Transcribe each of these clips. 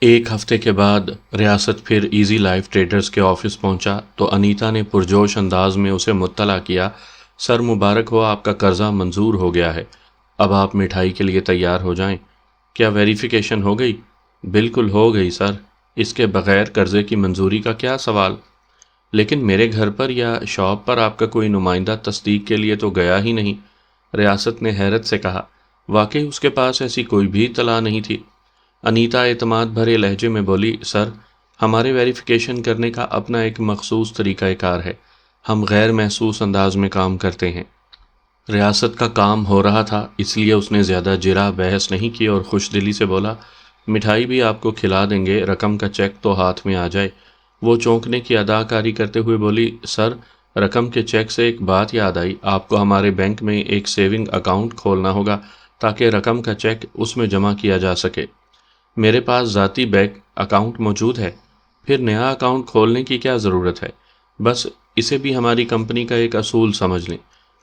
ایک ہفتے کے بعد ریاست پھر ایزی لائف ٹریڈرز کے آفس پہنچا تو انیتا نے پرجوش انداز میں اسے مطلع کیا، سر مبارک ہو، آپ کا قرضہ منظور ہو گیا ہے، اب آپ مٹھائی کے لیے تیار ہو جائیں۔ کیا ویریفیکیشن ہو گئی؟ بالکل ہو گئی سر، اس کے بغیر قرضے کی منظوری کا کیا سوال؟ لیکن میرے گھر پر یا شاپ پر آپ کا کوئی نمائندہ تصدیق کے لیے تو گیا ہی نہیں، ریاست نے حیرت سے کہا۔ واقعی اس کے پاس ایسی کوئی بھی اطلاع نہیں تھی۔ انیتا اعتماد بھرے لہجے میں بولی، سر ہمارے ویریفیکیشن کرنے کا اپنا ایک مخصوص طریقہ کار ہے، ہم غیر محسوس انداز میں کام کرتے ہیں۔ ریاست کا کام ہو رہا تھا، اس لیے اس نے زیادہ جرح بحث نہیں کی اور خوش دلی سے بولا، مٹھائی بھی آپ کو کھلا دیں گے، رقم کا چیک تو ہاتھ میں آ جائے۔ وہ چونکنے کی اداکاری کرتے ہوئے بولی، سر رقم کے چیک سے ایک بات یاد آئی، آپ کو ہمارے بینک میں ایک سیونگ اکاؤنٹ کھولنا ہوگا تاکہ رقم کا چیک اس میں جمع کیا جا سکے۔ میرے پاس ذاتی بینک اکاؤنٹ موجود ہے، پھر نیا اکاؤنٹ کھولنے کی کیا ضرورت ہے؟ بس اسے بھی ہماری کمپنی کا ایک اصول سمجھ لیں۔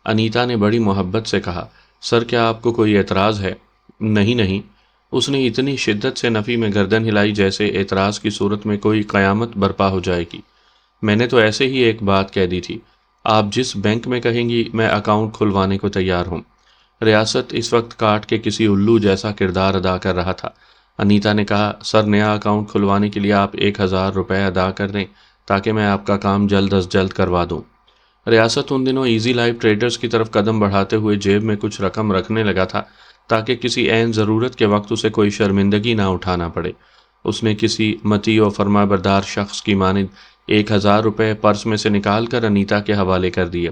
انیتا نے بڑی محبت سے کہا، سر کیا آپ کو کوئی اعتراض ہے؟ نہیں نہیں، اس نے اتنی شدت سے نفی میں گردن ہلائی جیسے اعتراض کی صورت میں کوئی قیامت برپا ہو جائے گی۔ میں نے تو ایسے ہی ایک بات کہہ دی تھی، آپ جس بینک میں کہیں گی میں اکاؤنٹ کھلوانے کو تیار ہوں۔ ریاست اس وقت کاٹ کے کسی الو جیسا کردار ادا کر رہا تھا۔ انیتا نے کہا، سر نیا اکاؤنٹ کھلوانے کے لیے آپ 1,000 روپے ادا کر دیں تاکہ میں آپ کا کام جلد از جلد کروا دوں۔ ریاست ان دنوں ایزی لائف ٹریڈرز کی طرف قدم بڑھاتے ہوئے جیب میں کچھ رقم رکھنے لگا تھا تاکہ کسی عین ضرورت کے وقت اسے کوئی شرمندگی نہ اٹھانا پڑے۔ اس نے کسی مطیع و فرما بردار شخص کی مانند 1,000 روپے پرس میں سے نکال کر انیتا کے حوالے کر دیے،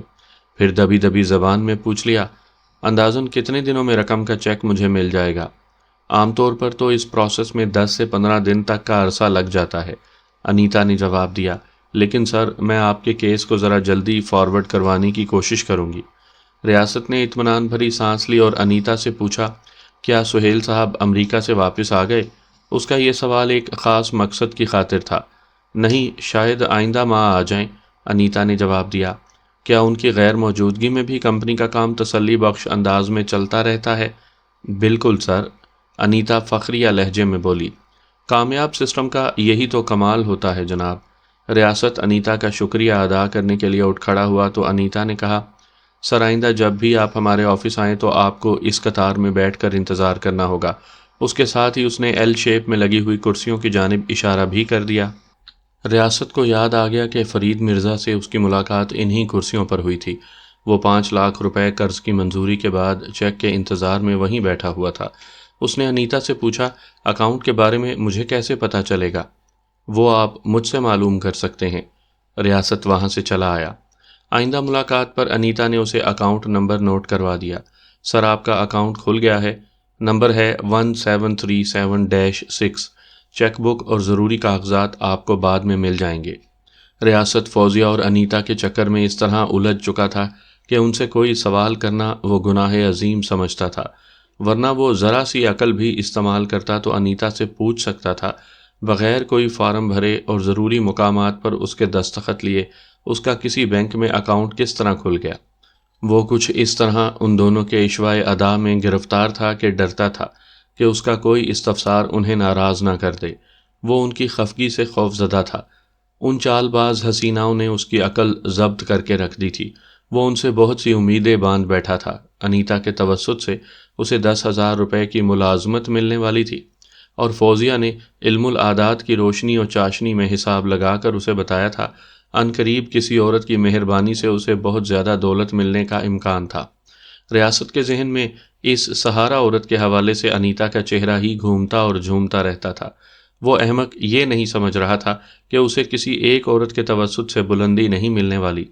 پھر دبی دبی زبان میں پوچھ لیا، اندازاً کتنے دنوں میں رقم کا چیک مجھے مل جائے گا؟ عام طور پر تو اس پروسیس میں 10 سے 15 دن تک کا عرصہ لگ جاتا ہے، انیتا نے جواب دیا، لیکن سر میں آپ کے کیس کو ذرا جلدی فارورڈ کروانے کی کوشش کروں گی۔ ریاست نے اطمینان بھری سانس لی اور انیتا سے پوچھا، کیا سہیل صاحب امریکہ سے واپس آ گئے؟ اس کا یہ سوال ایک خاص مقصد کی خاطر تھا۔ نہیں، شاید آئندہ ماہ آ جائیں، انیتا نے جواب دیا۔ کیا ان کی غیر موجودگی میں بھی کمپنی کا کام تسلی بخش انداز میں چلتا رہتا ہے؟ بالکل سر، انیتا فخریہ لہجے میں بولی۔ کامیاب سسٹم کا یہی تو کمال ہوتا ہے جناب۔ ریاست انیتا کا شکریہ ادا کرنے کے لیے اٹھ کھڑا ہوا تو انیتا نے کہا، سر آئندہ جب بھی آپ ہمارے آفس آئیں تو آپ کو اس قطار میں بیٹھ کر انتظار کرنا ہوگا۔ اس کے ساتھ ہی اس نے ایل شیپ میں لگی ہوئی کرسیوں کی جانب اشارہ بھی کر دیا۔ ریاست کو یاد آ گیا کہ فرید مرزا سے اس کی ملاقات انہی کرسیوں پر ہوئی تھی۔ وہ 5 لاکھ روپے قرض کی منظوری کے بعد چیک کے انتظار میں وہیں بیٹھا ہوا تھا۔ اس نے انیتا سے پوچھا، اکاؤنٹ کے بارے میں مجھے کیسے پتہ چلے گا؟ وہ آپ مجھ سے معلوم کر سکتے ہیں۔ ریاست وہاں سے چلا آیا۔ آئندہ ملاقات پر انیتا نے اسے اکاؤنٹ نمبر نوٹ کروا دیا۔ سر آپ کا اکاؤنٹ کھل گیا ہے، نمبر ہے 1737-6، چیک بک اور ضروری کاغذات آپ کو بعد میں مل جائیں گے۔ ریاست فوزیہ اور انیتا کے چکر میں اس طرح الجھ چکا تھا کہ ان سے کوئی سوال کرنا وہ گناہ عظیم سمجھتا تھا، ورنہ وہ ذرا سی عقل بھی استعمال کرتا تو انیتا سے پوچھ سکتا تھا، بغیر کوئی فارم بھرے اور ضروری مقامات پر اس کے دستخط لیے اس کا کسی بینک میں اکاؤنٹ کس طرح کھل گیا؟ وہ کچھ اس طرح ان دونوں کے اشوائے ادا میں گرفتار تھا کہ ڈرتا تھا کہ اس کا کوئی استفسار انہیں ناراض نہ کر دے۔ وہ ان کی خفگی سے خوف زدہ تھا۔ ان چال باز حسیناؤں نے اس کی عقل ضبط کر کے رکھ دی تھی۔ وہ ان سے بہت سی امیدیں باندھ بیٹھا تھا۔ انیتا کے توسط سے اسے 10,000 روپے کی ملازمت ملنے والی تھی، اور فوزیہ نے علم العادات کی روشنی اور چاشنی میں حساب لگا کر اسے بتایا تھا عنقریب کسی عورت کی مہربانی سے اسے بہت زیادہ دولت ملنے کا امکان تھا۔ ریاست کے ذہن میں اس سہارا عورت کے حوالے سے انیتا کا چہرہ ہی گھومتا اور جھومتا رہتا تھا۔ وہ احمق یہ نہیں سمجھ رہا تھا کہ اسے کسی ایک عورت کے توسط سے بلندی نہیں ملنے والی،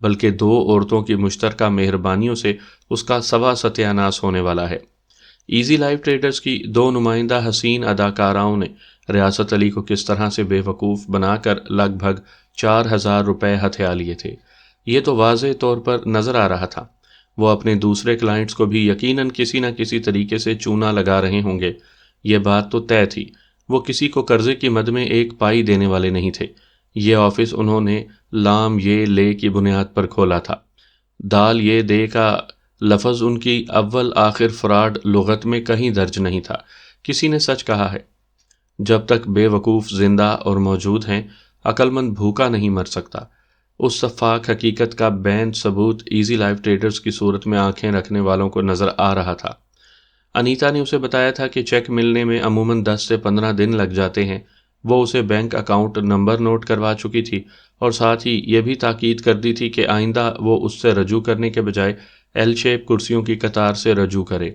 بلکہ 2 عورتوں کی مشترکہ مہربانیوں سے اس کا سوا ستیہ ناس ہونے والا ہے۔ ایزی لائف ٹریڈرز کی 2 نمائندہ حسین اداکاراؤں نے ریاست علی کو کس طرح سے بے وقوف بنا کر لگ بھگ 4,000 روپے ہتھیا لیے تھے، یہ تو واضح طور پر نظر آ رہا تھا۔ وہ اپنے دوسرے کلائنٹس کو بھی یقیناً کسی نہ کسی طریقے سے چونا لگا رہے ہوں گے، یہ بات تو طے تھی۔ وہ کسی کو قرضے کی مد میں ایک پائی دینے والے نہیں تھے۔ یہ آفس انہوں نے لام یہ لے کی بنیاد پر کھولا تھا۔ دال یہ دے کا لفظ ان کی اول آخر فراڈ لغت میں کہیں درج نہیں تھا۔ کسی نے سچ کہا ہے، جب تک بے وقوف زندہ اور موجود ہیں عقلمند بھوکا نہیں مر سکتا۔ اس شفاق حقیقت کا بین ثبوت ایزی لائف ٹریڈرز کی صورت میں آنکھیں رکھنے والوں کو نظر آ رہا تھا۔ انیتا نے اسے بتایا تھا کہ چیک ملنے میں عموماً 10 سے 15 دن لگ جاتے ہیں۔ وہ اسے بینک اکاؤنٹ نمبر نوٹ کروا چکی تھی اور ساتھ ہی یہ بھی تاکید کر دی تھی کہ آئندہ وہ اس سے رجوع کرنے کے بجائے ایل شیپ کرسیوں کی قطار سے رجوع کرے۔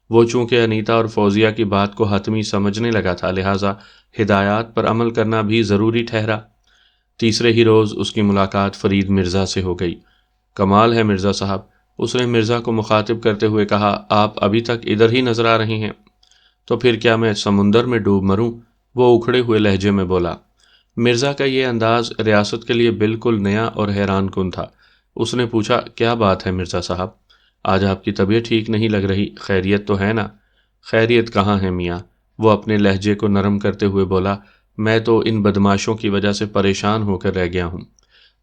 وہ چونکہ انیتا اور فوزیہ کی بات کو حتمی سمجھنے لگا تھا، لہٰذا ہدایات پر عمل کرنا بھی ضروری ٹھہرا۔ تیسرے ہی روز اس کی ملاقات فرید مرزا سے ہو گئی۔ کمال ہے مرزا صاحب، اس نے مرزا کو مخاطب کرتے ہوئے کہا، آپ ابھی تک ادھر ہی نظر آ رہی ہیں؟ تو پھر کیا میں سمندر میں ڈوب مروں؟ وہ اکھڑے ہوئے لہجے میں بولا۔ مرزا کا یہ انداز ریاست کے لیے بالکل نیا اور حیران کن تھا۔ اس نے پوچھا، کیا بات ہے مرزا صاحب؟ آج آپ کی طبیعت ٹھیک نہیں لگ رہی، خیریت تو ہے نا؟ خیریت کہاں ہے میاں، وہ اپنے لہجے کو نرم کرتے ہوئے بولا، میں تو ان بدماشوں کی وجہ سے پریشان ہو کر رہ گیا ہوں۔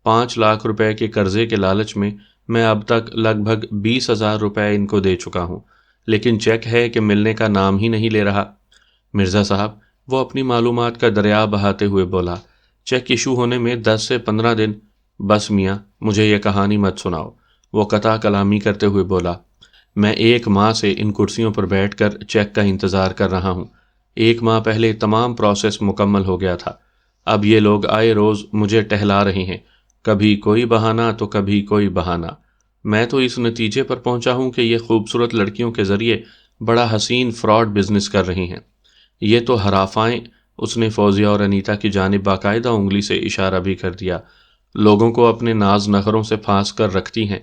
5 لاکھ روپے کے قرضے کے لالچ میں اب تک لگ بھگ 20,000 روپے ان کو دے چکا ہوں، لیکن چیک ہے کہ ملنے کا نام ہی نہیں لے رہا۔ مرزا صاحب، وہ اپنی معلومات کا دریا بہاتے ہوئے بولا، چیک ایشو ہونے میں 10 سے 15 دن۔ بس میاں، مجھے یہ کہانی مت سناؤ، وہ قطع کلامی کرتے ہوئے بولا، میں 1 ماہ سے ان کرسیوں پر بیٹھ کر چیک کا انتظار کر رہا ہوں۔ 1 ماہ پہلے تمام پروسیس مکمل ہو گیا تھا۔ اب یہ لوگ آئے روز مجھے ٹہلا رہے ہیں، کبھی کوئی بہانہ تو کبھی کوئی بہانہ۔ میں تو اس نتیجے پر پہنچا ہوں کہ یہ خوبصورت لڑکیوں کے ذریعے بڑا حسین فراڈ بزنس کر رہی ہیں۔ یہ تو ہرافائیں، اس نے فوزیہ اور انیتا کی جانب باقاعدہ انگلی سے اشارہ بھی کر دیا، لوگوں کو اپنے ناز نخروں سے پھانس کر رکھتی ہیں۔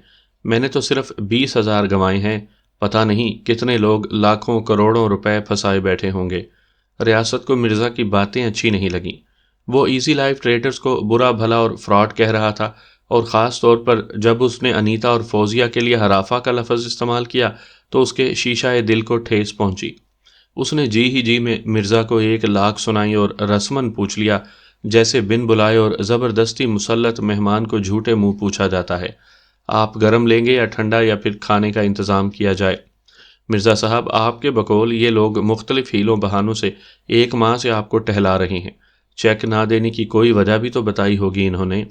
میں نے تو صرف 20,000 گنوائے ہیں، پتہ نہیں کتنے لوگ لاکھوں کروڑوں روپے پھنسائے بیٹھے ہوں گے۔ ریاست کو مرزا کی باتیں اچھی نہیں لگیں۔ وہ ایزی لائف ٹریڈرز کو برا بھلا اور فراڈ کہہ رہا تھا، اور خاص طور پر جب اس نے انیتا اور فوزیہ کے لیے ہرافہ کا لفظ استعمال کیا تو اس کے شیشہ دل کو ٹھیس پہنچی۔ اس نے جی ہی جی میں مرزا کو 1 لاکھ سنائی اور رسماً پوچھ لیا، جیسے بن بلائے اور زبردستی مسلط مہمان کو جھوٹے منہ پوچھا جاتا ہے، آپ گرم لیں گے یا ٹھنڈا، یا پھر کھانے کا انتظام کیا جائے؟ مرزا صاحب، آپ کے بقول یہ لوگ مختلف ہیلوں بہانوں سے 1 ماہ سے آپ کو ٹہلا رہے ہیں۔ چیک نہ دینے کی کوئی وجہ بھی تو بتائی ہوگی انہوں نے۔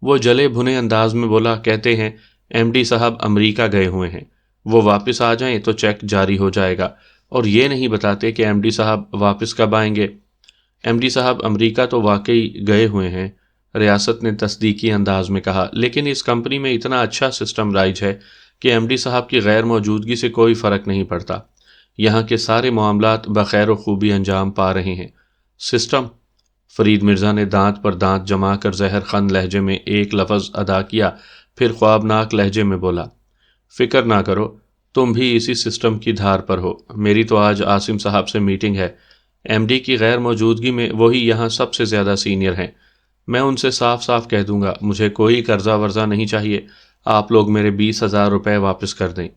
وہ جلے بھنے انداز میں بولا، کہتے ہیں ایم ڈی صاحب امریکہ گئے ہوئے ہیں، وہ واپس آ جائیں تو چیک جاری ہو جائے گا، اور یہ نہیں بتاتے کہ ایم ڈی صاحب واپس کب آئیں گے۔ ایم ڈی صاحب امریکہ تو واقعی گئے ہوئے ہیں، ریاست نے تصدیقی انداز میں کہا، لیکن اس کمپنی میں اتنا اچھا سسٹم رائج ہے کہ ایم ڈی صاحب کی غیر موجودگی سے کوئی فرق نہیں پڑتا۔ یہاں کے سارے معاملات بخیر و خوبی انجام پا رہے ہیں۔ سسٹم؟ فرید مرزا نے دانت پر دانت جما کر زہر خند لہجے میں ایک لفظ ادا کیا، پھر خوابناک لہجے میں بولا، فکر نہ کرو، تم بھی اسی سسٹم کی دھار پر ہو۔ میری تو آج عاصم صاحب سے میٹنگ ہے، ایم ڈی کی غیر موجودگی میں وہی یہاں سب سے زیادہ سینئر ہیں۔ میں ان سے صاف صاف کہہ دوں گا، مجھے کوئی قرضہ ورزہ نہیں چاہیے، آپ لوگ میرے 20,000 روپے واپس کر دیں۔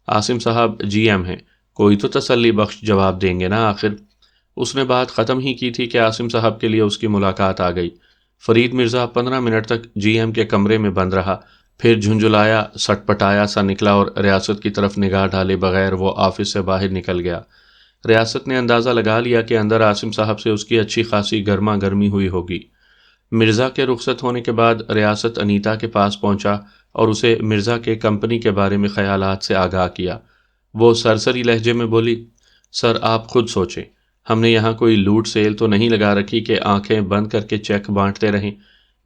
عاصم صاحب جی ایم ہیں، کوئی تو تسلی بخش جواب دیں گے نا آخر۔ اس نے بات ختم ہی کی تھی کہ عاصم صاحب کے لیے اس کی ملاقات آ گئی۔ فرید مرزا 15 منٹ تک جی ایم کے کمرے میں بند رہا، پھر جھنجھلایا سٹ پٹایا سا نکلا اور ریاست کی طرف نگاہ ڈالے بغیر وہ آفس سے باہر نکل گیا۔ ریاست نے اندازہ لگا لیا کہ اندر عاصم صاحب سے اس کی اچھی خاصی گرما گرمی ہوئی ہوگی۔ مرزا کے رخصت ہونے کے بعد ریاست انیتا کے پاس پہنچا اور اسے مرزا کے کمپنی کے بارے میں خیالات سے آگاہ کیا۔ وہ سرسری لہجے میں بولی، سر آپ خود سوچیں، ہم نے یہاں کوئی لوٹ سیل تو نہیں لگا رکھی کہ آنکھیں بند کر کے چیک بانٹتے رہیں۔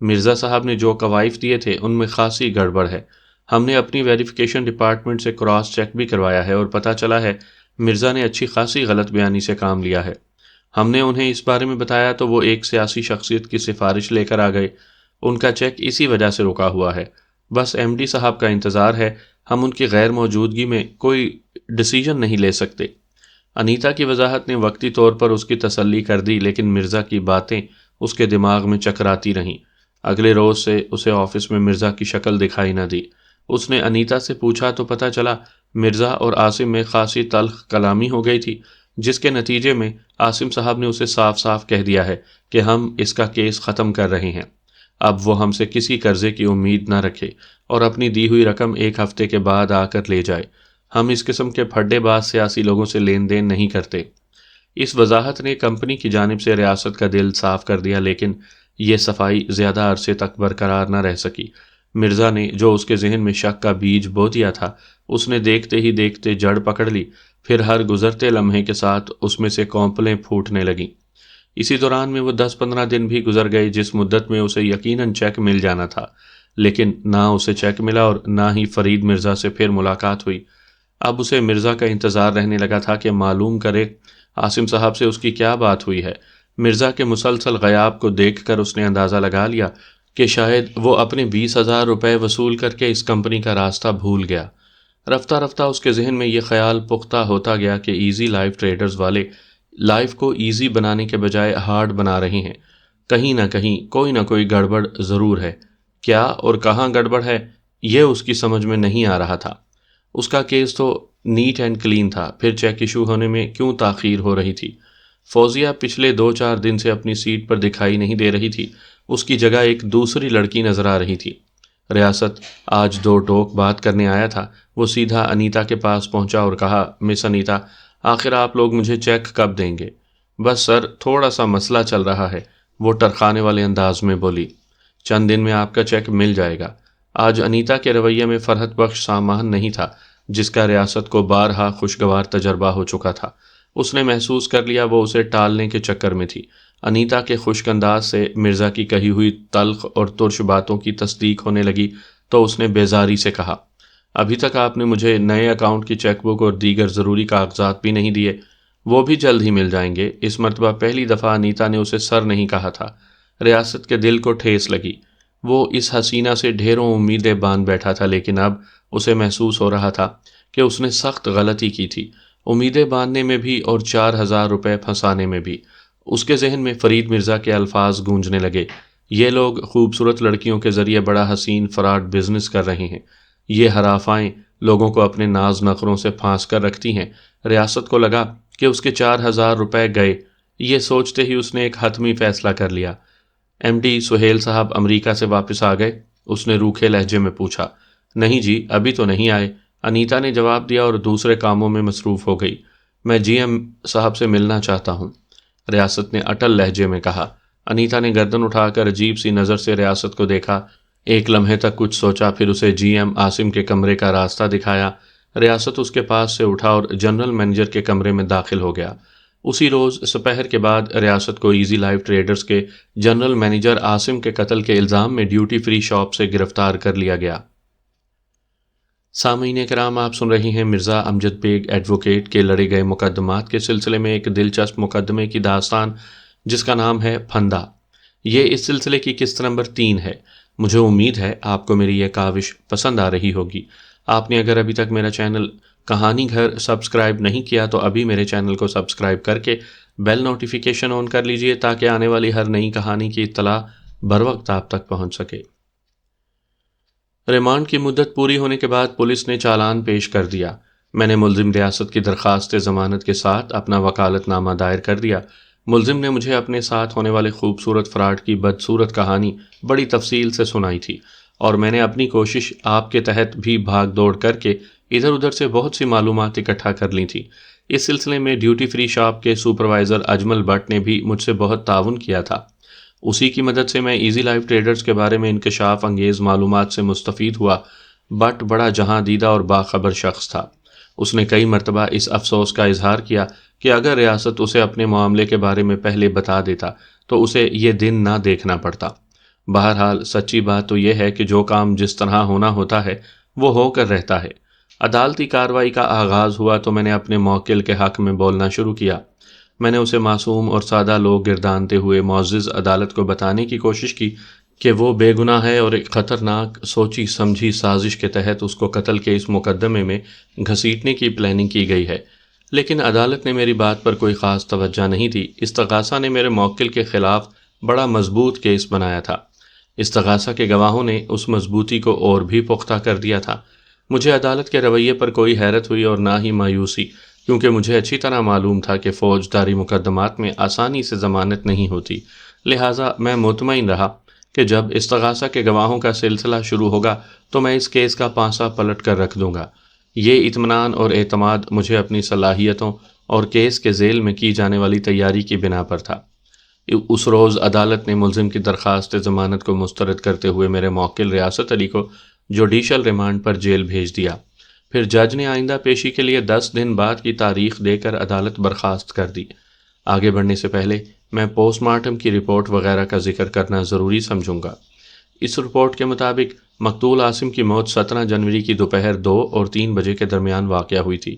مرزا صاحب نے جو قوائف دیے تھے ان میں خاصی گڑبڑ ہے۔ ہم نے اپنی ویریفیکیشن ڈپارٹمنٹ سے کراس چیک بھی کروایا ہے اور پتہ چلا ہے مرزا نے اچھی خاصی غلط بیانی سے کام لیا ہے۔ ہم نے انہیں اس بارے میں بتایا تو وہ ایک سیاسی شخصیت کی سفارش لے کر آ گئے، ان کا چیک اسی وجہ سے رکا ہوا ہے۔ بس ایم ڈی صاحب کا انتظار ہے، ہم ان کی غیر موجودگی میں کوئی ڈیسیژن نہیں لے سکتے۔ انیتا کی وضاحت نے وقتی طور پر اس کی تسلی کر دی، لیکن مرزا کی باتیں اس کے دماغ میں چکراتی رہیں۔ اگلے روز سے اسے آفس میں مرزا کی شکل دکھائی نہ دی۔ اس نے انیتا سے پوچھا تو پتہ چلا مرزا اور عاصم میں خاصی تلخ کلامی ہو گئی تھی، جس کے نتیجے میں عاصم صاحب نے اسے صاف صاف کہہ دیا ہے کہ ہم اس کا کیس ختم کر رہے ہیں، اب وہ ہم سے کسی قرضے کی امید نہ رکھے اور اپنی دی ہوئی رقم 1 ہفتے کے بعد آ کر لے جائے۔ ہم اس قسم کے پھڈے باز سیاسی لوگوں سے لین دین نہیں کرتے۔ اس وضاحت نے کمپنی کی جانب سے ریاست کا دل صاف کر دیا، لیکن یہ صفائی زیادہ عرصے تک برقرار نہ رہ سکی۔ مرزا نے جو اس کے ذہن میں شک کا بیج بو دیا تھا، اس نے دیکھتے ہی دیکھتے جڑ پکڑ لی، پھر ہر گزرتے لمحے کے ساتھ اس میں سے کونپلیں پھوٹنے لگیں۔ اسی دوران میں وہ 10-15 دن بھی گزر گئے جس مدت میں اسے یقیناً چیک مل جانا تھا، لیکن نہ اسے چیک ملا اور نہ ہی فرید مرزا سے پھر ملاقات ہوئی۔ اب اسے مرزا کا انتظار رہنے لگا تھا کہ معلوم کرے عاصم صاحب سے اس کی کیا بات ہوئی ہے۔ مرزا کے مسلسل غیاب کو دیکھ کر اس نے اندازہ لگا لیا کہ شاید وہ اپنے 20,000 روپے وصول کر کے اس کمپنی کا راستہ بھول گیا۔ رفتہ رفتہ اس کے ذہن میں یہ خیال پختہ ہوتا گیا کہ ایزی لائف ٹریڈرز والے لائف کو ایزی بنانے کے بجائے ہارڈ بنا رہے ہیں۔ کہیں نہ کہیں کوئی نہ کوئی گڑبڑ ضرور ہے۔ کیا اور کہاں گڑبڑ ہے یہ اس کی سمجھ میں نہیں آ رہا تھا۔ اس کا کیس تو نیٹ اینڈ کلین تھا، پھر چیک ایشو ہونے میں کیوں تاخیر ہو رہی تھی؟ فوزیہ پچھلے 2-4 دن سے اپنی سیٹ پر دکھائی نہیں دے رہی تھی، اس کی جگہ ایک دوسری لڑکی نظر آ رہی تھی۔ ریاست آج 2 ٹوک بات کرنے آیا تھا۔ وہ سیدھا انیتا کے پاس پہنچا اور کہا، مس انیتا، آخر آپ لوگ مجھے چیک کب دیں گے؟ بس سر، تھوڑا سا مسئلہ چل رہا ہے، وہ ٹرخانے والے انداز میں بولی۔ چند دن میں آپ کا چیک مل جائے گا۔ آج انیتا کے رویے میں فرحت بخش سامان نہیں تھا جس کا ریاست کو بارہا خوشگوار تجربہ ہو چکا تھا۔ اس نے محسوس کر لیا وہ اسے ٹالنے کے چکر میں تھی۔ انیتا کے خشک انداز سے مرزا کی کہی ہوئی تلخ اور ترش باتوں کی تصدیق ہونے لگی تو اس نے بیزاری سے کہا، ابھی تک آپ نے مجھے نئے اکاؤنٹ کی چیک بک اور دیگر ضروری کاغذات بھی نہیں دیے۔ وہ بھی جلد ہی مل جائیں گے۔ اس مرتبہ پہلی دفعہ انیتا نے اسے سر نہیں کہا تھا۔ ریاست کے دل کو ٹھیس لگی۔ وہ اس حسینہ سے ڈھیروں امیدیں باندھ بیٹھا تھا، لیکن اب اسے محسوس ہو رہا تھا کہ اس نے سخت غلطی کی تھی، امیدیں باندھنے میں بھی اور 4,000 روپے پھنسانے میں بھی۔ اس کے ذہن میں فرید مرزا کے الفاظ گونجنے لگے، یہ لوگ خوبصورت لڑکیوں کے ذریعے بڑا حسین فراڈ بزنس کر رہے ہیں۔ یہ ہرافائیں لوگوں کو اپنے ناز نخروں سے پھانس کر رکھتی ہیں۔ ریاست کو لگا کہ اس کے 4,000 روپے گئے۔ یہ سوچتے ہی اس نے ایک حتمی فیصلہ کر لیا۔ ایم ڈی سہیل صاحب امریکہ سے واپس آ گئے؟ اس نے روکھے لہجے میں پوچھا۔ نہیں جی، ابھی تو نہیں آئے، انیتا نے جواب دیا اور دوسرے کاموں میں مصروف ہو گئی۔ میں جی ایم صاحب سے ملنا چاہتا ہوں، ریاست نے اٹل لہجے میں کہا۔ انیتا نے گردن اٹھا کر عجیب سی نظر سے ریاست کو دیکھا، ایک لمحے تک کچھ سوچا، پھر اسے جی ایم عاصم کے کمرے کا راستہ دکھایا۔ ریاست اس کے پاس سے اٹھا اور جنرل مینیجر کے کمرے میں داخل ہو گیا۔ اسی روز سپہر کے بعد ریاست کو ایزی لائف ٹریڈرز کے جنرل مینیجر عاصم کے قتل کے الزام میں ڈیوٹی فری شاپ سے گرفتار کر لیا گیا۔ سامعین کرام، آپ سن رہے ہیں مرزا امجد بیگ ایڈوکیٹ کے لڑے گئے مقدمات کے سلسلے میں ایک دلچسپ مقدمے کی داستان جس کا نام ہے پھندا۔ یہ اس سلسلے کی قسط نمبر 3 ہے۔ مجھے امید ہے آپ کو میری یہ کاوش پسند آ رہی ہوگی۔ آپ نے اگر ابھی تک میرا چینل کہانی گھر سبسکرائب نہیں کیا تو ابھی میرے چینل کو سبسکرائب کر کے بیل نوٹیفیکیشن آن کر لیجئے تاکہ آنے والی ہر نئی کہانی کی اطلاع بروقت آپ تک پہنچ سکے۔ ریمانڈ کی مدت پوری ہونے کے بعد پولیس نے چالان پیش کر دیا۔ میں نے ملزم ریاست کی درخواست ضمانت کے ساتھ اپنا وکالت نامہ دائر کر دیا۔ ملزم نے مجھے اپنے ساتھ ہونے والے خوبصورت فراڈ کی بدصورت کہانی بڑی تفصیل سے سنائی تھی، اور میں نے اپنی کوشش آپ کے تحت بھی بھاگ دوڑ کر کے ادھر ادھر سے بہت سی معلومات اکٹھا کر لی تھی۔ اس سلسلے میں ڈیوٹی فری شاپ کے سپروائزر اجمل بٹ نے بھی مجھ سے بہت تعاون کیا تھا۔ اسی کی مدد سے میں ایزی لائف ٹریڈرز کے بارے میں انکشاف انگیز معلومات سے مستفید ہوا۔ بٹ بڑا جہاں دیدہ اور باخبر شخص تھا۔ اس نے کئی مرتبہ اس افسوس کا اظہار کیا کہ اگر ریاست اسے اپنے معاملے کے بارے میں پہلے بتا دیتا تو اسے یہ دن نہ دیکھنا پڑتا۔ بہرحال سچی بات تو یہ ہے کہ جو کام جس طرح ہونا ہوتا ہے وہ ہو کر رہتا ہے۔ عدالتی کارروائی کا آغاز ہوا تو میں نے اپنے موکل کے حق میں بولنا شروع کیا۔ میں نے اسے معصوم اور سادہ لوگ گردانتے ہوئے معزز عدالت کو بتانے کی کوشش کی کہ وہ بے گناہ ہے اور ایک خطرناک سوچی سمجھی سازش کے تحت اس کو قتل کے اس مقدمے میں گھسیٹنے کی پلاننگ کی گئی ہے، لیکن عدالت نے میری بات پر کوئی خاص توجہ نہیں دی۔ استغاثہ نے میرے موکل کے خلاف بڑا مضبوط کیس بنایا تھا۔ استغاثہ کے گواہوں نے اس مضبوطی کو اور بھی پختہ کر دیا تھا۔ مجھے عدالت کے رویے پر کوئی حیرت ہوئی اور نہ ہی مایوسی، کیونکہ مجھے اچھی طرح معلوم تھا کہ فوجداری مقدمات میں آسانی سے ضمانت نہیں ہوتی۔ لہٰذا میں مطمئن رہا کہ جب استغاثہ کے گواہوں کا سلسلہ شروع ہوگا تو میں اس کیس کا پانسا پلٹ کر رکھ دوں گا۔ یہ اطمینان اور اعتماد مجھے اپنی صلاحیتوں اور کیس کے ذیل میں کی جانے والی تیاری کی بنا پر تھا۔ اس روز عدالت نے ملزم کی درخواست ضمانت کو مسترد کرتے ہوئے میرے موکل ریاست علی کو جوڈیشل ریمانڈ پر جیل بھیج دیا۔ پھر جج نے آئندہ پیشی کے لیے 10 دن بعد کی تاریخ دے کر عدالت برخاست کر دی۔ آگے بڑھنے سے پہلے میں پوسٹ مارٹم کی رپورٹ وغیرہ کا ذکر کرنا ضروری سمجھوں گا۔ اس رپورٹ کے مطابق مقتول عاصم کی موت 17 جنوری کی دوپہر 2 اور 3 بجے کے درمیان واقع ہوئی تھی۔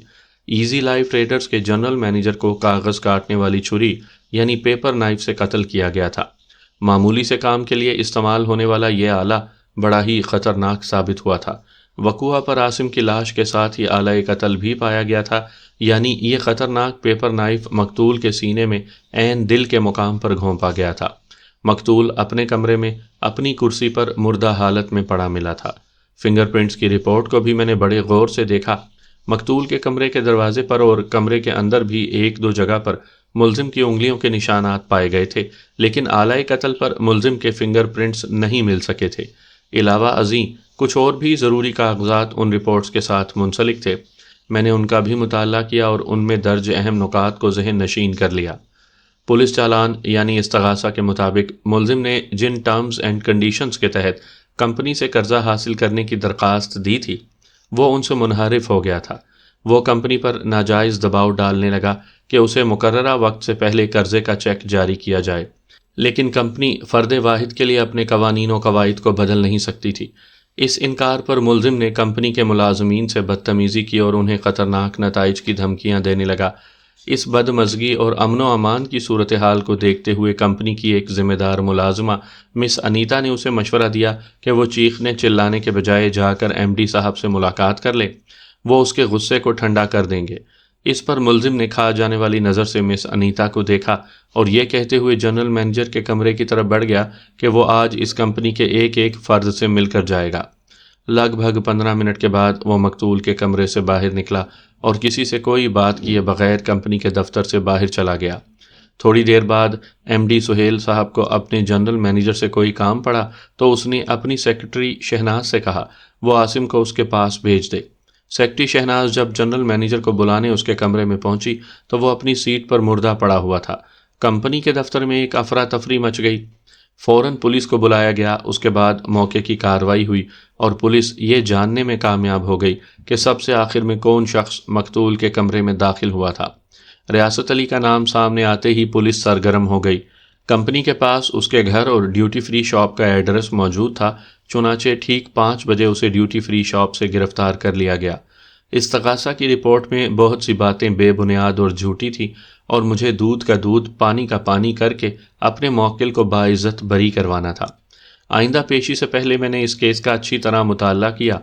ایزی لائف ٹریڈرز کے جنرل مینیجر کو کاغذ کاٹنے والی چھری یعنی پیپر نائف سے قتل کیا گیا تھا۔ معمولی سے کام کے لیے استعمال ہونے والا یہ آلہ بڑا ہی خطرناک ثابت ہوا تھا۔ وقوع پر عاصم کی لاش کے ساتھ ہی آلہ قتل بھی پایا گیا تھا، یعنی یہ خطرناک پیپر نائف مقتول کے سینے میں عین دل کے مقام پر گھونپا گیا تھا۔ مقتول اپنے کمرے میں اپنی کرسی پر مردہ حالت میں پڑا ملا تھا۔ فنگر پرنٹس کی رپورٹ کو بھی میں نے بڑے غور سے دیکھا۔ مقتول کے کمرے کے دروازے پر اور کمرے کے اندر بھی 1-2 جگہ پر ملزم کی انگلیوں کے نشانات پائے گئے تھے، لیکن آلہ قتل پر ملزم کے فنگر پرنٹس نہیں مل سکے تھے۔ علاوہ ازیں کچھ اور بھی ضروری کاغذات ان رپورٹس کے ساتھ منسلک تھے۔ میں نے ان کا بھی مطالعہ کیا اور ان میں درج اہم نکات کو ذہن نشین کر لیا۔ پولیس چالان یعنی استغاثہ کے مطابق ملزم نے جن ٹرمز اینڈ کنڈیشنز کے تحت کمپنی سے قرضہ حاصل کرنے کی درخواست دی تھی وہ ان سے منحرف ہو گیا تھا۔ وہ کمپنی پر ناجائز دباؤ ڈالنے لگا کہ اسے مقررہ وقت سے پہلے قرضے کا چیک جاری کیا جائے، لیکن کمپنی فرد واحد کے لیے اپنے قوانین و قواعد کو بدل نہیں سکتی تھی۔ اس انکار پر ملزم نے کمپنی کے ملازمین سے بدتمیزی کی اور انہیں خطرناک نتائج کی دھمکیاں دینے لگا۔ اس بدمزگی اور امن و امان کی صورتحال کو دیکھتے ہوئے کمپنی کی ایک ذمہ دار ملازمہ مس انیتا نے اسے مشورہ دیا کہ وہ چیخنے چلانے کے بجائے جا کر ایم ڈی صاحب سے ملاقات کر لے، وہ اس کے غصے کو ٹھنڈا کر دیں گے۔ اس پر ملزم نے کھا جانے والی نظر سے مس انیتا کو دیکھا اور یہ کہتے ہوئے جنرل مینیجر کے کمرے کی طرف بڑھ گیا کہ وہ آج اس کمپنی کے ایک ایک فرد سے مل کر جائے گا۔ لگ بھگ 15 منٹ کے بعد وہ مقتول کے کمرے سے باہر نکلا اور کسی سے کوئی بات کیے بغیر کمپنی کے دفتر سے باہر چلا گیا۔ تھوڑی دیر بعد ایم ڈی سہیل صاحب کو اپنے جنرل مینیجر سے کوئی کام پڑا تو اس نے اپنی سیکرٹری شہناز سے کہا وہ عاصم کو اس کے پاس بھیج دے۔ سیکرٹری شہناز جب جنرل مینیجر کو بلانے اس کے کمرے میں پہنچی تو وہ اپنی سیٹ پر مردہ پڑا ہوا تھا۔ کمپنی کے دفتر میں ایک افراتفری مچ گئی۔ فوراً پولیس کو بلایا گیا۔ اس کے بعد موقع کی کارروائی ہوئی اور پولیس یہ جاننے میں کامیاب ہو گئی کہ سب سے آخر میں کون شخص مقتول کے کمرے میں داخل ہوا تھا۔ ریاست علی کا نام سامنے آتے ہی پولیس سرگرم ہو گئی۔ کمپنی کے پاس اس کے گھر اور ڈیوٹی فری شاپ کا ایڈریس موجود تھا، چنانچہ ٹھیک 5 بجے اسے ڈیوٹی فری شاپ سے گرفتار کر لیا گیا۔ استغاثہ کی رپورٹ میں بہت سی باتیں بے بنیاد اور جھوٹی تھیں اور مجھے دودھ کا دودھ پانی کا پانی کر کے اپنے موکل کو باعزت بری کروانا تھا۔ آئندہ پیشی سے پہلے میں نے اس کیس کا اچھی طرح مطالعہ کیا،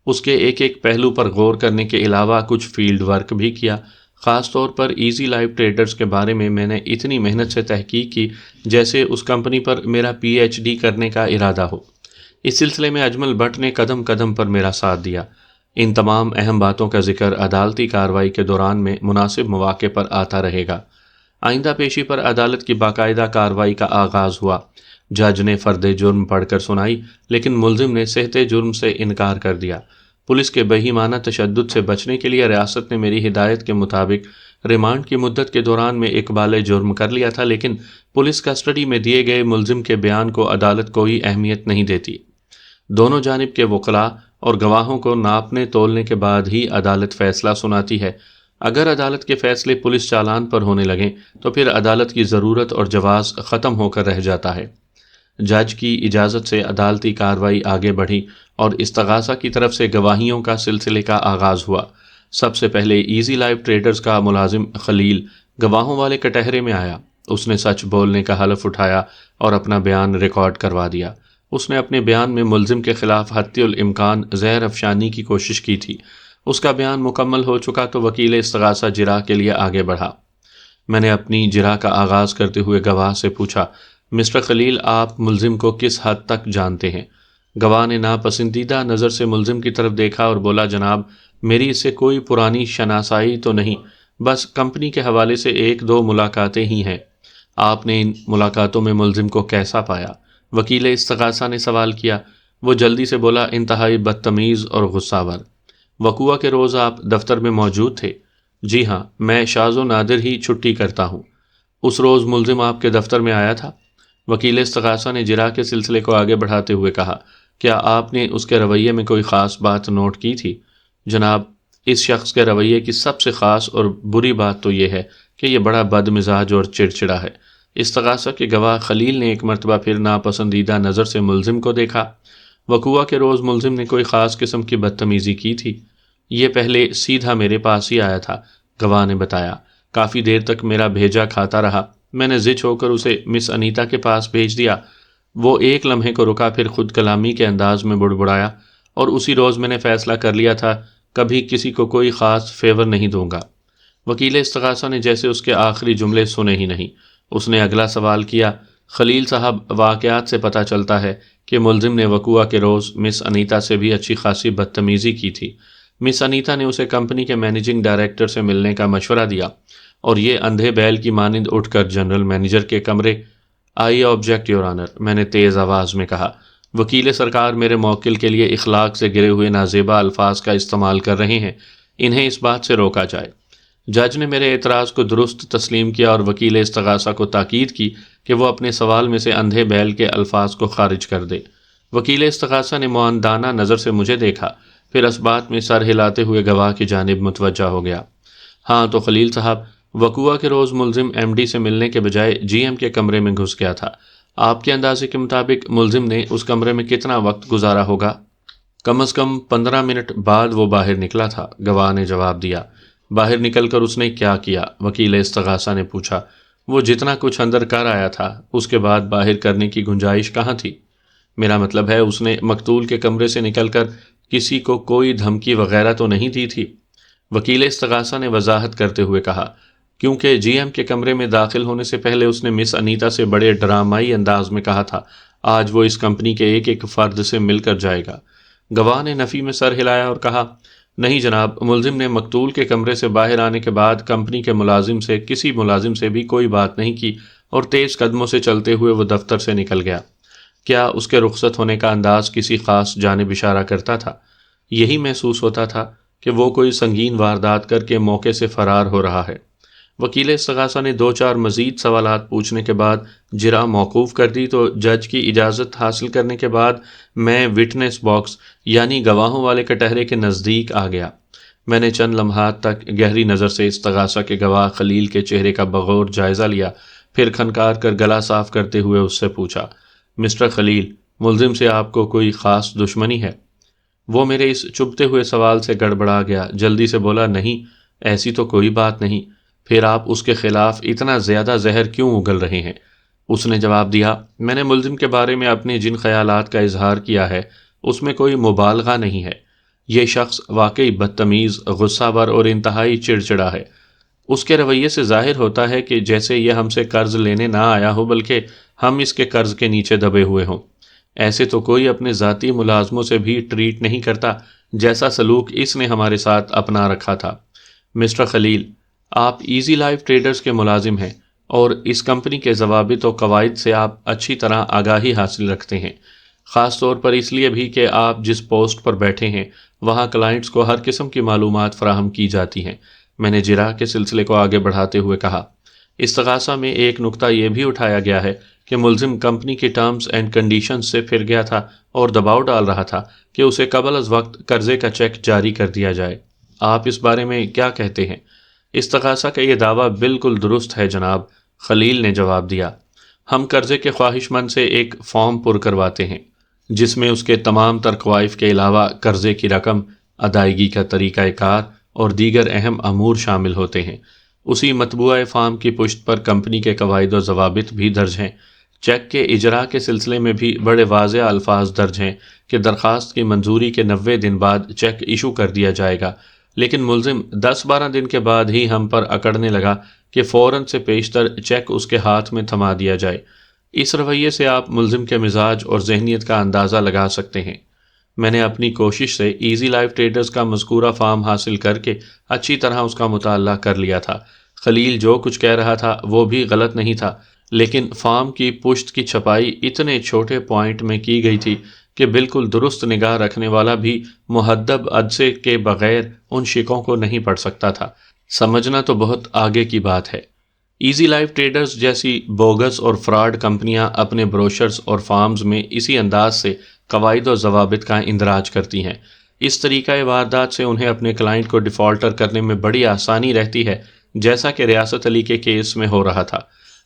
اس کے ایک ایک پہلو پر غور کرنے کے علاوہ کچھ فیلڈ ورک بھی کیا۔ خاص طور پر ایزی لائف ٹریڈرز کے بارے میں نے اتنی محنت سے تحقیق کی جیسے اس کمپنی پر میرا پی ایچ ڈی کرنے کا ارادہ ہو۔ اس سلسلے میں اجمل بٹ نے قدم قدم پر میرا ساتھ دیا۔ ان تمام اہم باتوں کا ذکر عدالتی کارروائی کے دوران میں مناسب مواقع پر آتا رہے گا۔ آئندہ پیشی پر عدالت کی باقاعدہ کارروائی کا آغاز ہوا۔ جج نے فرد جرم پڑھ کر سنائی، لیکن ملزم نے صحت جرم سے انکار کر دیا۔ پولیس کے بہیمانہ تشدد سے بچنے کے لیے ریاست نے میری ہدایت کے مطابق ریمانڈ کی مدت کے دوران میں اقبال جرم کر لیا تھا، لیکن پولیس کسٹڈی میں دیے گئے ملزم کے بیان کو عدالت کوئی اہمیت نہیں دیتی۔ دونوں جانب کے وکلاء اور گواہوں کو ناپنے تولنے کے بعد ہی عدالت فیصلہ سناتی ہے۔ اگر عدالت کے فیصلے پولیس چالان پر ہونے لگیں تو پھر عدالت کی ضرورت اور جواز ختم ہو کر رہ جاتا ہے۔ جج کی اجازت سے عدالتی کارروائی آگے بڑھی اور استغاثہ کی طرف سے گواہیوں کا سلسلے کا آغاز ہوا۔ سب سے پہلے ایزی لائف ٹریڈرز کا ملازم خلیل گواہوں والے کٹہرے میں آیا۔ اس نے سچ بولنے کا حلف اٹھایا اور اپنا بیان ریکارڈ کروا دیا۔ اس نے اپنے بیان میں ملزم کے خلاف حتی الامکان زہر افشانی کی کوشش کی تھی۔ اس کا بیان مکمل ہو چکا تو وکیل استغاثہ جرح کے لیے آگے بڑھا۔ میں نے اپنی جرح کا آغاز کرتے ہوئے گواہ سے پوچھا، مسٹر خلیل، آپ ملزم کو کس حد تک جانتے ہیں؟ گواہ نے ناپسندیدہ نظر سے ملزم کی طرف دیکھا اور بولا، جناب، میری اس سے کوئی پرانی شناسائی تو نہیں، بس کمپنی کے حوالے سے 1-2 ملاقاتیں ہی ہیں۔ آپ نے ان ملاقاتوں میں ملزم کو کیسا پایا؟ وکیل استغاثہ نے سوال کیا۔ وہ جلدی سے بولا، انتہائی بدتمیز اور غصہ ور۔ وقوع کے روز آپ دفتر میں موجود تھے؟ جی ہاں، میں شاذ و نادر ہی چھٹی کرتا ہوں۔ اس روز ملزم آپ کے دفتر میں آیا تھا؟ وکیل استغاثہ نے جرح کے سلسلے کو آگے بڑھاتے ہوئے کہا، کیا آپ نے اس کے رویے میں کوئی خاص بات نوٹ کی تھی؟ جناب، اس شخص کے رویے کی سب سے خاص اور بری بات تو یہ ہے کہ یہ بڑا بد مزاج اور چڑچڑا ہے۔ استغاثہ کے گواہ خلیل نے ایک مرتبہ پھر ناپسندیدہ نظر سے ملزم کو دیکھا۔ وقوعہ کے روز ملزم نے کوئی خاص قسم کی بدتمیزی کی تھی؟ یہ پہلے سیدھا میرے پاس ہی آیا تھا، گواہ نے بتایا۔ کافی دیر تک میرا بھیجا کھاتا رہا۔ میں نے ضد ہو کر اسے مس انیتا کے پاس بھیج دیا۔ وہ ایک لمحے کو رکا، پھر خود کلامی کے انداز میں بڑبڑایا، اور اسی روز میں نے فیصلہ کر لیا تھا کبھی کسی کو کوئی خاص فیور نہیں دوں گا۔ وکیل استغاثہ نے جیسے اس کے آخری جملے سنے ہی نہیں۔ اس نے اگلا سوال کیا، خلیل صاحب، واقعات سے پتہ چلتا ہے کہ ملزم نے وقوعہ کے روز مس انیتا سے بھی اچھی خاصی بدتمیزی کی تھی۔ مس انیتا نے اسے کمپنی کے مینیجنگ ڈائریکٹر سے ملنے کا مشورہ دیا، اور یہ اندھے بیل کی مانند اٹھ کر جنرل مینیجر کے کمرے آئی آبجیکٹ یور آنر، میں نے تیز آواز میں کہا۔ وکیل سرکار میرے موکل کے لیے اخلاق سے گرے ہوئے نازیبا الفاظ کا استعمال کر رہے ہیں، انہیں اس بات سے روکا جائے۔ جج نے میرے اعتراض کو درست تسلیم کیا اور وکیل استغاثہ کو تاکید کی کہ وہ اپنے سوال میں سے اندھے بیل کے الفاظ کو خارج کر دے۔ وکیل استغاثہ نے معاندانہ نظر سے مجھے دیکھا، پھر اس بات میں سر ہلاتے ہوئے گواہ کی جانب متوجہ ہو گیا۔ ہاں تو خلیل صاحب، وقوعہ کے روز ملزم ایم ڈی سے ملنے کے بجائے جی ایم کے کمرے میں گھس گیا تھا۔ آپ کے اندازے کے مطابق ملزم نے اس کمرے میں کتنا وقت گزارا ہوگا؟ کم از کم 15 منٹ بعد وہ باہر نکلا تھا، گواہ نے جواب دیا۔ باہر نکل کر اس نے کیا کیا؟ وکیل استغاثہ نے پوچھا۔ وہ جتنا کچھ اندر کر آیا تھا، اس کے بعد باہر کرنے کی گنجائش کہاں تھی؟ میرا مطلب ہے اس نے مقتول کے کمرے سے نکل کر کسی کو کوئی دھمکی وغیرہ تو نہیں دی تھی؟ وکیل استغاثہ نے وضاحت کرتے ہوئے کہا، کیونکہ جی ایم کے کمرے میں داخل ہونے سے پہلے اس نے مس انیتا سے بڑے ڈرامائی انداز میں کہا تھا، آج وہ اس کمپنی کے ایک ایک فرد سے مل کر جائے گا۔ گواہ نے نفی میں سر ہلایا اور کہا، نہیں جناب، ملزم نے مقتول کے کمرے سے باہر آنے کے بعد کمپنی کے ملازم سے کسی ملازم سے بھی کوئی بات نہیں کی، اور تیز قدموں سے چلتے ہوئے وہ دفتر سے نکل گیا۔ کیا اس کے رخصت ہونے کا انداز کسی خاص جانب اشارہ کرتا تھا؟ یہی محسوس ہوتا تھا کہ وہ کوئی سنگین واردات کر کے موقع سے فرار ہو رہا ہے۔ وکیل استغاثہ نے 2-4 مزید سوالات پوچھنے کے بعد جرح موقوف کر دی تو جج کی اجازت حاصل کرنے کے بعد میں وٹنس باکس یعنی گواہوں والے کٹہرے کے نزدیک آ گیا۔ میں نے چند لمحات تک گہری نظر سے استغاثہ کے گواہ خلیل کے چہرے کا بغور جائزہ لیا، پھر کھنکار کر گلا صاف کرتے ہوئے اس سے پوچھا، مسٹر خلیل، ملزم سے آپ کو کوئی خاص دشمنی ہے؟ وہ میرے اس چبھتے ہوئے سوال سے گڑبڑا گیا، جلدی سے بولا، نہیں، ایسی تو کوئی بات نہیں۔ پھر آپ اس کے خلاف اتنا زیادہ زہر کیوں اگل رہے ہیں؟ اس نے جواب دیا، میں نے ملزم کے بارے میں اپنے جن خیالات کا اظہار کیا ہے اس میں کوئی مبالغہ نہیں ہے۔ یہ شخص واقعی بدتمیز، غصہ ور اور انتہائی چڑچڑا ہے۔ اس کے رویے سے ظاہر ہوتا ہے کہ جیسے یہ ہم سے قرض لینے نہ آیا ہو بلکہ ہم اس کے قرض کے نیچے دبے ہوئے ہوں۔ ایسے تو کوئی اپنے ذاتی ملازموں سے بھی ٹریٹ نہیں کرتا جیسا سلوک اس نے ہمارے ساتھ اپنا رکھا تھا۔ مسٹر خلیل، آپ ایزی لائف ٹریڈرز کے ملازم ہیں، اور اس کمپنی کے ضوابط و قواعد سے آپ اچھی طرح آگاہی حاصل رکھتے ہیں، خاص طور پر اس لیے بھی کہ آپ جس پوسٹ پر بیٹھے ہیں وہاں کلائنٹس کو ہر قسم کی معلومات فراہم کی جاتی ہیں، میں نے جرح کے سلسلے کو آگے بڑھاتے ہوئے کہا۔ استغاثہ میں ایک نقطہ یہ بھی اٹھایا گیا ہے کہ ملزم کمپنی کی ٹرمز اینڈ کنڈیشنز سے پھر گیا تھا اور دباؤ ڈال رہا تھا کہ اسے قبل از وقت قرضے کا چیک جاری کر دیا جائے۔ آپ اس بارے میں کیا کہتے ہیں؟ استغاثہ کا یہ دعویٰ بالکل درست ہے جناب، خلیل نے جواب دیا۔ ہم قرضے کے خواہش مند سے ایک فارم پر کرواتے ہیں جس میں اس کے تمام تر قوائف کے علاوہ قرضے کی رقم، ادائیگی کا طریقہ کار اور دیگر اہم امور شامل ہوتے ہیں۔ اسی مطبوعہ فارم کی پشت پر کمپنی کے قواعد و ضوابط بھی درج ہیں۔ چیک کے اجراء کے سلسلے میں بھی بڑے واضح الفاظ درج ہیں کہ درخواست کی منظوری کے 90 دن بعد چیک ایشو کر دیا جائے گا، لیکن ملزم 10-12 دن کے بعد ہی ہم پر اکڑنے لگا کہ فوراً سے پیشتر چیک اس کے ہاتھ میں تھما دیا جائے۔ اس رویے سے آپ ملزم کے مزاج اور ذہنیت کا اندازہ لگا سکتے ہیں۔ میں نے اپنی کوشش سے ایزی لائف ٹریڈرز کا مذکورہ فارم حاصل کر کے اچھی طرح اس کا مطالعہ کر لیا تھا۔ خلیل جو کچھ کہہ رہا تھا وہ بھی غلط نہیں تھا، لیکن فارم کی پشت کی چھپائی اتنے چھوٹے پوائنٹ میں کی گئی تھی کہ بالکل درست نگاہ رکھنے والا بھی محدب عدسے کے بغیر ان شکوں کو نہیں پڑھ سکتا تھا۔ سمجھنا تو بہت آگے کی بات ہے۔ ایزی لائف ٹریڈرز جیسی بوگس اور فراڈ کمپنیاں اپنے بروشرز اور فارمز میں اسی انداز سے قواعد و ضوابط کا اندراج کرتی ہیں۔ اس طریقۂ واردات سے انہیں اپنے کلائنٹ کو ڈیفالٹر کرنے میں بڑی آسانی رہتی ہے، جیسا کہ ریاست علی کے کیس میں ہو رہا تھا۔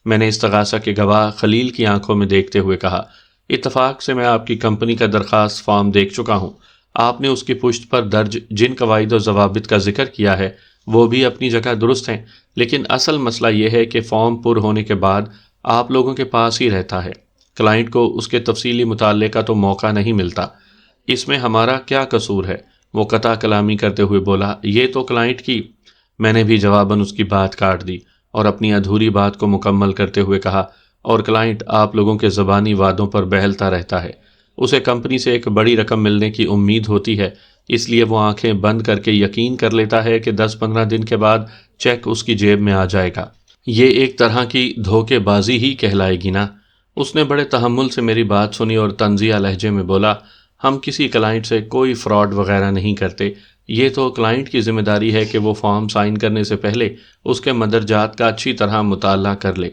میں نے استغاثہ کے گواہ خلیل کی آنکھوں میں دیکھتے ہوئے کہا، اتفاق سے میں آپ کی کمپنی کا درخواست فارم دیکھ چکا ہوں۔ آپ نے اس کی پشت پر درج جن قواعد و ضوابط کا ذکر کیا ہے وہ بھی اپنی جگہ درست ہیں، لیکن اصل مسئلہ یہ ہے کہ فارم پر ہونے کے بعد آپ لوگوں کے پاس ہی رہتا ہے، کلائنٹ کو اس کے تفصیلی مطالعے کا تو موقع نہیں ملتا۔ اس میں ہمارا کیا قصور ہے؟ وہ قطع کلامی کرتے ہوئے بولا، یہ تو کلائنٹ کی۔ میں نے بھی جواباً اس کی بات کاٹ دی اور اپنی ادھوری بات کو مکمل کرتے ہوئے کہا، اور کلائنٹ آپ لوگوں کے زبانی وعدوں پر بہلتا رہتا ہے۔ اسے کمپنی سے ایک بڑی رقم ملنے کی امید ہوتی ہے، اس لیے وہ آنکھیں بند کر کے یقین کر لیتا ہے کہ 10-15 دن کے بعد چیک اس کی جیب میں آ جائے گا۔ یہ ایک طرح کی دھوکے بازی ہی کہلائے گی نا۔ اس نے بڑے تحمل سے میری بات سنی اور طنزیہ لہجے میں بولا، ہم کسی کلائنٹ سے کوئی فراڈ وغیرہ نہیں کرتے، یہ تو کلائنٹ کی ذمہ داری ہے کہ وہ فارم سائن کرنے سے پہلے اس کے مدرجات کا اچھی طرح مطالعہ کر لے۔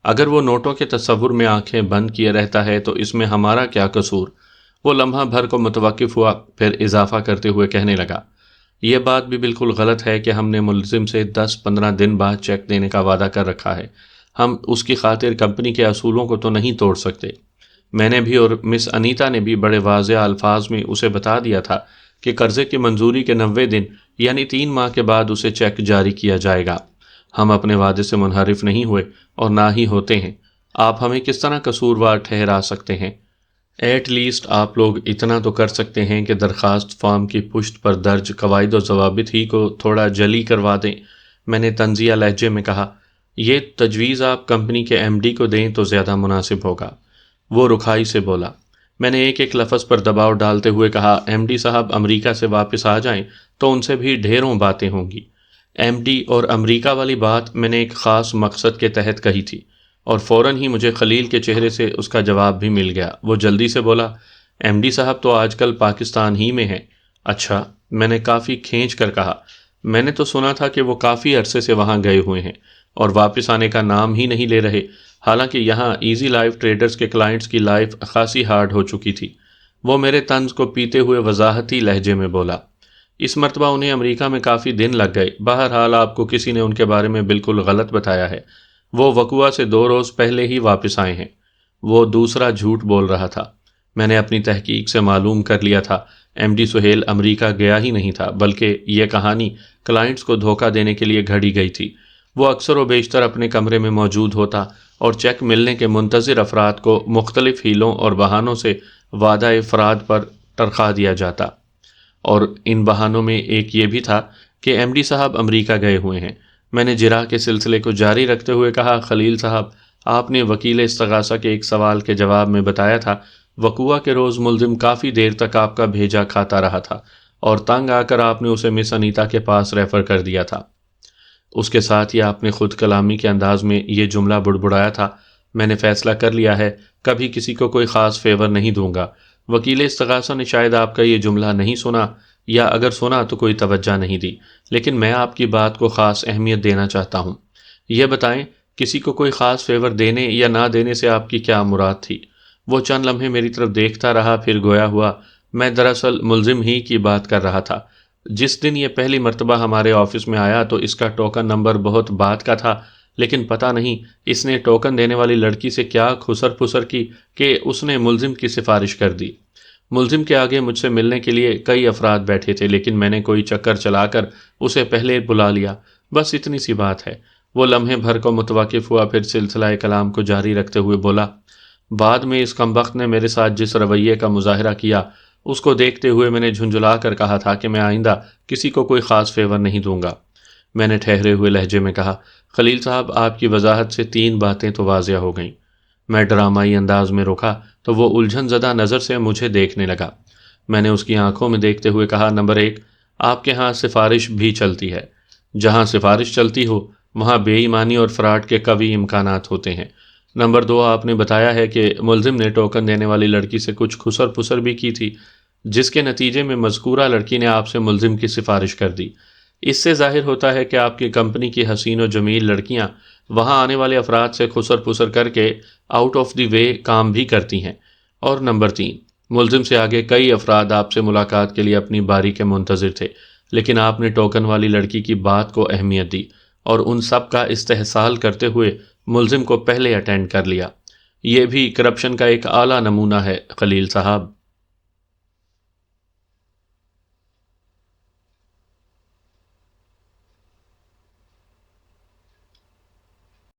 اگر وہ نوٹوں کے تصور میں آنکھیں بند کیے رہتا ہے تو اس میں ہمارا کیا قصور؟ وہ لمحہ بھر کو متوقف ہوا، پھر اضافہ کرتے ہوئے کہنے لگا، یہ بات بھی بالکل غلط ہے کہ ہم نے ملزم سے 10-15 دن بعد چیک دینے کا وعدہ کر رکھا ہے۔ ہم اس کی خاطر کمپنی کے اصولوں کو تو نہیں توڑ سکتے۔ میں نے بھی اور مس انیتا نے بھی بڑے واضح الفاظ میں اسے بتا دیا تھا کہ قرضے کی منظوری کے 90 دن یعنی 3 ماہ کے بعد اسے چیک جاری کیا جائے گا۔ ہم اپنے وعدے سے منحرف نہیں ہوئے اور نہ ہی ہوتے ہیں۔ آپ ہمیں کس طرح قصوروار ٹھہرا سکتے ہیں؟ ایٹ لیسٹ آپ لوگ اتنا تو کر سکتے ہیں کہ درخواست فارم کی پشت پر درج قواعد و ضوابط ہی کو تھوڑا جلی کروا دیں۔ میں نے طنزیہ لہجے میں کہا، یہ تجویز آپ کمپنی کے ایم ڈی کو دیں تو زیادہ مناسب ہوگا۔ وہ رکھائی سے بولا۔ میں نے ایک ایک لفظ پر دباؤ ڈالتے ہوئے کہا، ایم ڈی صاحب امریکہ سے واپس آ جائیں تو ان سے بھی ڈھیروں باتیں ہوں گی۔ ایم ڈی اور امریکہ والی بات میں نے ایک خاص مقصد کے تحت کہی تھی، اور فوراً ہی مجھے خلیل کے چہرے سے اس کا جواب بھی مل گیا۔ وہ جلدی سے بولا، ایم ڈی صاحب تو آج کل پاکستان ہی میں ہیں۔ اچھا، میں نے کافی کھینچ کر کہا، میں نے تو سنا تھا کہ وہ کافی عرصے سے وہاں گئے ہوئے ہیں اور واپس آنے کا نام ہی نہیں لے رہے، حالانکہ یہاں ایزی لائف ٹریڈرز کے کلائنٹس کی لائف خاصی ہارڈ ہو چکی تھی۔ وہ میرے طنز کو پیتے ہوئے وضاحتی لہجے میں بولا، اس مرتبہ انہیں امریکہ میں کافی دن لگ گئے۔ بہرحال آپ کو کسی نے ان کے بارے میں بالکل غلط بتایا ہے، وہ وقوع سے 2 روز پہلے ہی واپس آئے ہیں۔ وہ دوسرا جھوٹ بول رہا تھا۔ میں نے اپنی تحقیق سے معلوم کر لیا تھا، ایم ڈی سہیل امریکہ گیا ہی نہیں تھا، بلکہ یہ کہانی کلائنٹس کو دھوکہ دینے کے لیے گھڑی گئی تھی۔ وہ اکثر و بیشتر اپنے کمرے میں موجود ہوتا اور چیک ملنے کے منتظر افراد کو مختلف ہیلوں اور بہانوں سے وعدہ افراد پر ٹرخا دیا جاتا، اور ان بہانوں میں ایک یہ بھی تھا کہ ایم ڈی صاحب امریکہ گئے ہوئے ہیں۔ میں نے جرح کے سلسلے کو جاری رکھتے ہوئے کہا، خلیل صاحب، آپ نے وکیل استغاثہ کے ایک سوال کے جواب میں بتایا تھا، وقوع کے روز ملزم کافی دیر تک آپ کا بھیجا کھاتا رہا تھا اور تنگ آ کر آپ نے اسے مس انیتا کے پاس ریفر کر دیا تھا۔ اس کے ساتھ ہی آپ نے خود کلامی کے انداز میں یہ جملہ بڑبڑایا تھا، میں نے فیصلہ کر لیا ہے، کبھی کسی کو کوئی خاص فیور نہیں دوں گا۔ وکیل استغاثہ نے شاید آپ کا یہ جملہ نہیں سنا، یا اگر سنا تو کوئی توجہ نہیں دی، لیکن میں آپ کی بات کو خاص اہمیت دینا چاہتا ہوں۔ یہ بتائیں، کسی کو کوئی خاص فیور دینے یا نہ دینے سے آپ کی کیا مراد تھی؟ وہ چند لمحے میری طرف دیکھتا رہا، پھر گویا ہوا، میں دراصل ملزم ہی کی بات کر رہا تھا۔ جس دن یہ پہلی مرتبہ ہمارے آفس میں آیا تو اس کا ٹوکن نمبر بہت بات کا تھا، لیکن پتہ نہیں اس نے ٹوکن دینے والی لڑکی سے کیا خسر پھسر کی کہ اس نے ملزم کی سفارش کر دی۔ ملزم کے آگے مجھ سے ملنے کے لیے کئی افراد بیٹھے تھے، لیکن میں نے کوئی چکر چلا کر اسے پہلے بلا لیا، بس اتنی سی بات ہے۔ وہ لمحے بھر کو متوقف ہوا، پھر سلسلہ کلام کو جاری رکھتے ہوئے بولا، بعد میں اس کمبخت نے میرے ساتھ جس رویے کا مظاہرہ کیا اس کو دیکھتے ہوئے میں نے جھنجھلا کر کہا تھا کہ میں آئندہ کسی کو کوئی خاص فیور نہیں دوں گا۔ میں نے ٹھہرے ہوئے لہجے میں کہا، خلیل صاحب، آپ کی وضاحت سے 3 باتیں تو واضح ہو گئیں۔ میں ڈرامائی انداز میں رکا تو وہ الجھن زدہ نظر سے مجھے دیکھنے لگا۔ میں نے اس کی آنکھوں میں دیکھتے ہوئے کہا، نمبر 1، آپ کے ہاں سفارش بھی چلتی ہے۔ جہاں سفارش چلتی ہو وہاں بے ایمانی اور فراڈ کے قوی امکانات ہوتے ہیں۔ نمبر 2، آپ نے بتایا ہے کہ ملزم نے ٹوکن دینے والی لڑکی سے کچھ خسر پسر بھی کی تھی، جس کے نتیجے میں مذکورہ لڑکی نے آپ سے ملزم کی سفارش کر دی۔ اس سے ظاہر ہوتا ہے کہ آپ کی کمپنی کی حسین و جمیل لڑکیاں وہاں آنے والے افراد سے خسر پسر کر کے آؤٹ آف دی وے کام بھی کرتی ہیں۔ اور نمبر 3، ملزم سے آگے کئی افراد آپ سے ملاقات کے لیے اپنی باری کے منتظر تھے، لیکن آپ نے ٹوکن والی لڑکی کی بات کو اہمیت دی اور ان سب کا استحصال کرتے ہوئے ملزم کو پہلے اٹینڈ کر لیا۔ یہ بھی کرپشن کا ایک اعلیٰ نمونہ ہے خلیل صاحب۔